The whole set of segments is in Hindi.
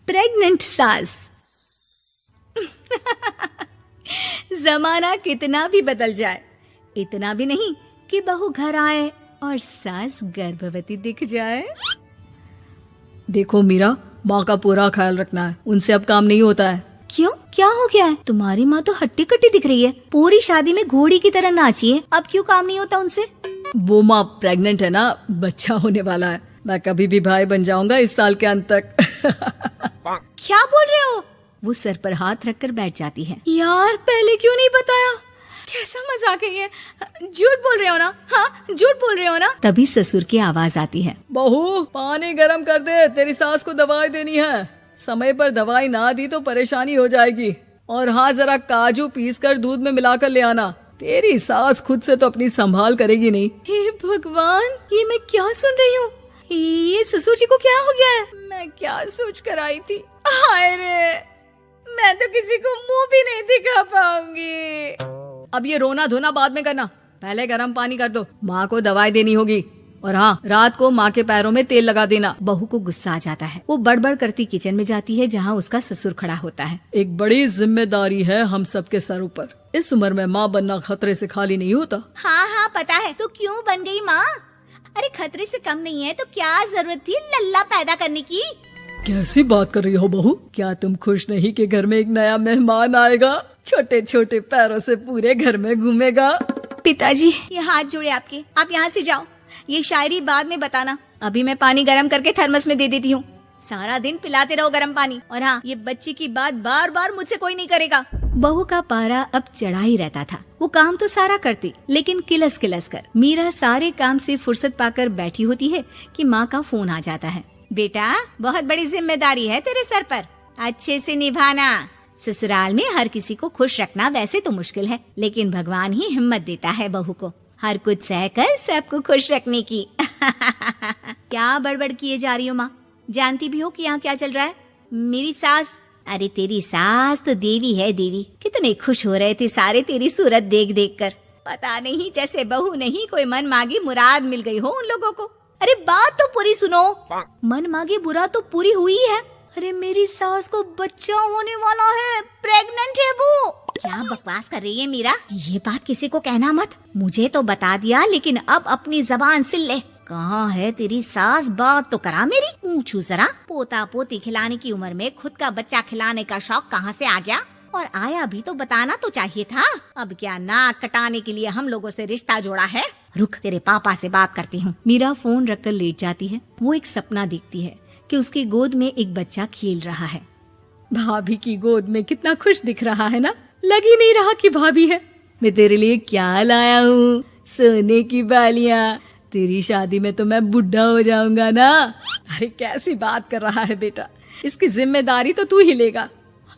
प्रेग्नेंट सास। जमाना कितना भी बदल जाए, इतना भी नहीं कि बहू घर आए और सास गर्भवती दिख जाए। देखो मीरा, माँ का पूरा ख्याल रखना है, उनसे अब काम नहीं होता है। क्यों, क्या हो गया है? तुम्हारी माँ तो हट्टी कट्टी दिख रही है, पूरी शादी में घोड़ी की तरह नाची है, अब क्यों काम नहीं होता उनसे? वो माँ प्रेग्नेंट है ना, बच्चा होने वाला है। मैं कभी भी भाई बन जाऊंगा इस साल के अंत तक। क्या बोल रहे हो? वो सर पर हाथ रखकर बैठ जाती है। यार पहले क्यों नहीं बताया? कैसा मजाक है ये? झूठ बोल रहे हो ना? हाँ, झूठ बोल रहे हो ना? तभी ससुर की आवाज आती है। बहू, पानी गरम कर दे, तेरी सास को दवाई देनी है। समय पर दवाई ना दी तो परेशानी हो जाएगी। और हाँ, जरा काजू पीस कर दूध में मिलाकर ले आना। तेरी सास खुद से तो अपनी संभाल करेगी नहीं। हे भगवान, ये मैं क्या सुन रही हूँ? ये ससुर जी को क्या हो गया है? मैं क्या सोच कर आई थी? हाय रे, मैं तो किसी को मुंह भी नहीं दिखा पाऊंगी। अब ये रोना धोना बाद में करना, पहले गर्म पानी कर दो, माँ को दवाई देनी होगी। और हाँ, रात को माँ के पैरों में तेल लगा देना। बहू को गुस्सा आ जाता है, वो बड़बड़ करती किचन में जाती है जहाँ उसका ससुर खड़ा होता है। एक बड़ी जिम्मेदारी है हम सबके सर ऊपर। इस उम्र में माँ बनना खतरे से खाली नहीं होता। हाँ हाँ पता है, तो क्यों बन गई माँ? अरे खतरे से कम नहीं है तो क्या जरूरत थी लल्ला पैदा करने की? कैसी बात कर रही हो बहू? क्या तुम खुश नहीं कि घर में एक नया मेहमान आएगा, छोटे छोटे पैरों से पूरे घर में घूमेगा? पिताजी, ये हाथ जोड़े आपके, आप यहाँ से जाओ। ये शायरी बाद में बताना, अभी मैं पानी गरम करके थर्मस में दे देती हूँ। सारा दिन पिलाते रहो गरम पानी। और हाँ, ये बच्चे की बात बार बार मुझसे कोई नहीं करेगा। बहू का पारा अब चढ़ा ही रहता था। वो काम तो सारा करती, लेकिन किलस किलस कर। मीरा सारे काम से फुर्सत पाकर बैठी होती है कि माँ का फोन आ जाता है। बेटा, बहुत बड़ी जिम्मेदारी है तेरे सर पर, अच्छे से निभाना। ससुराल में हर किसी को खुश रखना वैसे तो मुश्किल है, लेकिन भगवान ही हिम्मत देता है बहू को हर कुछ सहकर सबको खुश रखने की। क्या बड़बड़ किए जा रही हो माँ? जानती भी हो कि यहाँ क्या चल रहा है? मेरी सास, अरे तेरी सास तो देवी है देवी। कितने खुश हो रहे थे सारे तेरी सूरत देख देख कर। पता नहीं जैसे बहू नहीं कोई मन मांगी मुराद मिल गई हो उन लोगों को। अरे बात तो पूरी सुनो। मन मांगी बुरा तो पूरी हुई है। अरे मेरी सास को बच्चा होने वाला है, प्रेग्नेंट है वो। क्या बकवास कर रही है मीरा? ये बात किसी को कहना मत। मुझे तो बता दिया, लेकिन अब अपनी जबान सिल ले। कहाँ है तेरी सास? बात तो करा मेरी। पूछू जरा, पोता पोती खिलाने की उम्र में खुद का बच्चा खिलाने का शौक कहाँ से आ गया? और आया भी तो बताना तो चाहिए था। अब क्या नाक कटाने के लिए हम लोगों से रिश्ता जोड़ा है? रुक, तेरे पापा से बात करती हूँ। मीरा फोन रखकर लेट जाती है। वो एक सपना देखती है कि उसकी गोद में एक बच्चा खेल रहा है। भाभी की गोद में कितना खुश दिख रहा है ना, लग ही नहीं रहा कि भाभी है। मैं तेरे लिए क्या लाया हूँ, सोने की बालियाँ। तेरी शादी में तो मैं बुढ़ा हो जाऊंगा ना। अरे कैसी बात कर रहा है बेटा, इसकी जिम्मेदारी तो तू ही लेगा।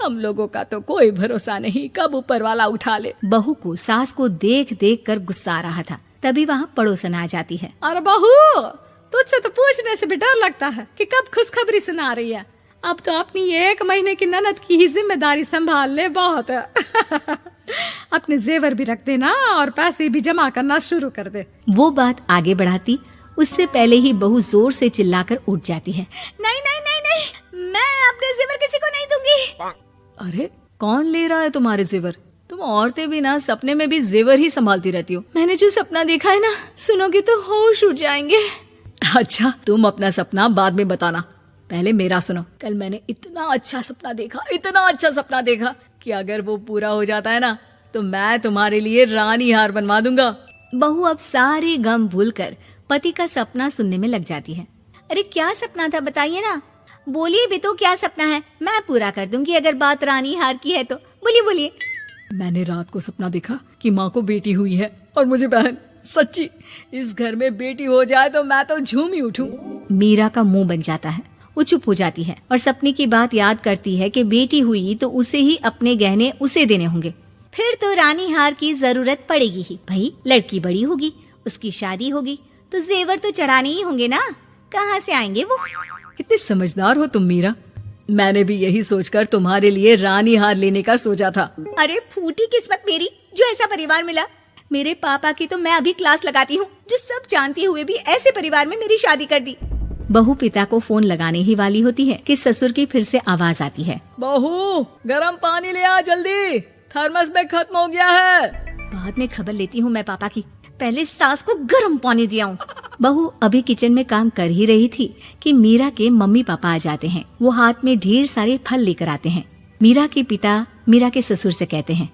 हम लोगों का तो कोई भरोसा नहीं, कब ऊपर वाला उठा ले। बहू को सास को देख देख कर गुस्सा आ रहा था। तभी वहाँ पड़ोसन आ जाती है। अरे बहू, तुझसे तो पूछने से भी डर लगता है कि कब खुशखबरी सुना रही है। अब तो अपनी 1 महीने की ननद की ही जिम्मेदारी संभाल ले, बहुत है। अपने जेवर भी रख देना और पैसे भी जमा करना शुरू कर दे। वो बात आगे बढ़ाती उससे पहले ही बहू जोर से चिल्लाकर उठ जाती है। नहीं नहीं नहीं नहीं, मैं अपने जेवर किसी को नहीं दूंगी। अरे कौन ले रहा है तुम्हारे जेवर? तुम औरतें भी ना सपने में भी जेवर ही संभालती रहती हो। मैंने जो सपना देखा है ना, सुनोगे तो होश उड़ जाएंगे। अच्छा, तुम अपना सपना बाद में बताना, पहले मेरा सुनो। कल मैंने इतना अच्छा सपना देखा, इतना अच्छा सपना देखा कि अगर वो पूरा हो जाता है ना तो मैं तुम्हारे लिए रानी हार बनवा दूंगा। बहू अब सारे गम भूलकर पति का सपना सुनने में लग जाती है। अरे क्या सपना था, बताइए ना। बोलिए भी तो, क्या सपना है? मैं पूरा कर दूंगी अगर बात रानी हार की है तो। बोलिए बोलिए। मैंने रात को सपना देखा कि माँ को बेटी हुई है और मुझे बहन। सच्ची, इस घर में बेटी हो जाए तो मैं तो झूम ही उठूं। मीरा का मुंह बन जाता है। वो चुप हो जाती है और सपने की बात याद करती है कि बेटी हुई तो उसे ही अपने गहने उसे देने होंगे। फिर तो रानी हार की जरूरत पड़ेगी ही। भाई लड़की बड़ी होगी, उसकी शादी होगी तो जेवर तो चढ़ाने ही होंगे ना, कहाँ से आएंगे वो? कितने समझदार हो तुम मीरा। मैंने भी यही सोचकर तुम्हारे लिए रानी हार लेने का सोचा था। अरे फूटी किस्मत मेरी जो ऐसा परिवार मिला। मेरे पापा की तो मैं अभी क्लास लगाती हूँ, जो सब जानते हुए भी ऐसे परिवार में मेरी शादी कर दी। बहू पिता को फोन लगाने ही वाली होती है कि ससुर की फिर से आवाज आती है। बहू गरम पानी ले आ जल्दी, थर्मस में खत्म हो गया है। बाद में खबर लेती हूँ मैं पापा की, पहले सास को गर्म पानी दिया हूँ। बहू अभी किचन में काम कर ही रही थी कि मीरा के मम्मी पापा आ जाते हैं। वो हाथ में ढेर सारे फल लेकर आते हैं। मीरा के पिता मीरा के ससुर से कहते हैं,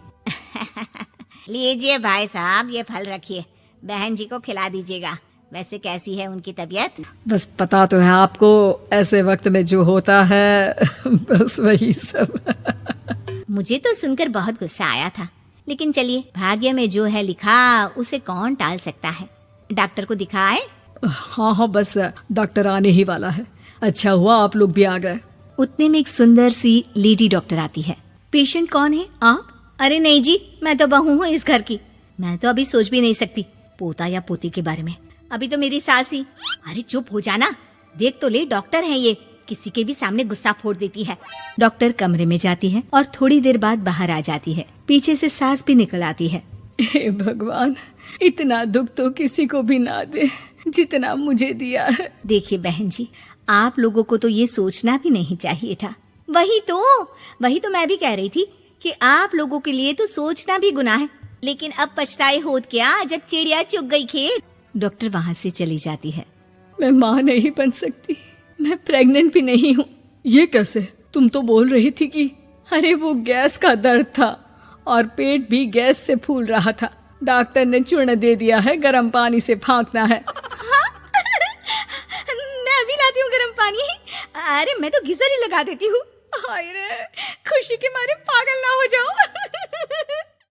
लीजिए भाई साहब, ये फल रखिए, बहन जी को खिला दीजिएगा। वैसे कैसी है उनकी तबीयत? बस पता तो है आपको, ऐसे वक्त में जो होता है बस वही सब। मुझे तो सुनकर बहुत गुस्सा आया था, लेकिन चलिए, भाग्य में जो है लिखा उसे कौन टाल सकता है। डॉक्टर को दिखाए? हाँ, बस डॉक्टर आने ही वाला है। अच्छा हुआ आप लोग भी आ गए। उतने में एक सुंदर सी लेडी डॉक्टर आती है। पेशेंट कौन है आप? अरे नहीं जी, मैं तो बहू हूँ इस घर की। मैं तो अभी सोच भी नहीं सकती पोता या पोती के बारे में। अभी तो मेरी सास ही। अरे चुप हो जाना, देख तो ले, डॉक्टर है ये, किसी के भी सामने गुस्सा फोड़ देती है। डॉक्टर कमरे में जाती है और थोड़ी देर बाद बाहर आ जाती है। पीछे से सास भी निकल आती है। हे भगवान, इतना दुख तो किसी को भी ना दे जितना मुझे दिया है। देखिए बहन जी, आप लोगों को तो ये सोचना भी नहीं चाहिए था। वही तो मैं भी कह रही थी कि आप लोगों के लिए तो सोचना भी गुनाह है, लेकिन अब पछताए होत क्या जब चिड़िया चुग गई खेत। डॉक्टर वहाँ से चली जाती है। मैं माँ नहीं बन सकती, मैं प्रेग्नेंट भी नहीं हूँ। ये कैसे? तुम तो बोल रही थी कि अरे वो गैस का दर्द था और पेट भी गैस से फूल रहा था। डॉक्टर ने चूर्ण दे दिया है, गर्म पानी से फांकना है। हाँ? मैं अभी लाती हूँ गर्म पानी। अरे मैं तो गीजर ही लगा देती हूँ। हाय रे, खुशी के मारे पागल ना हो जाओ।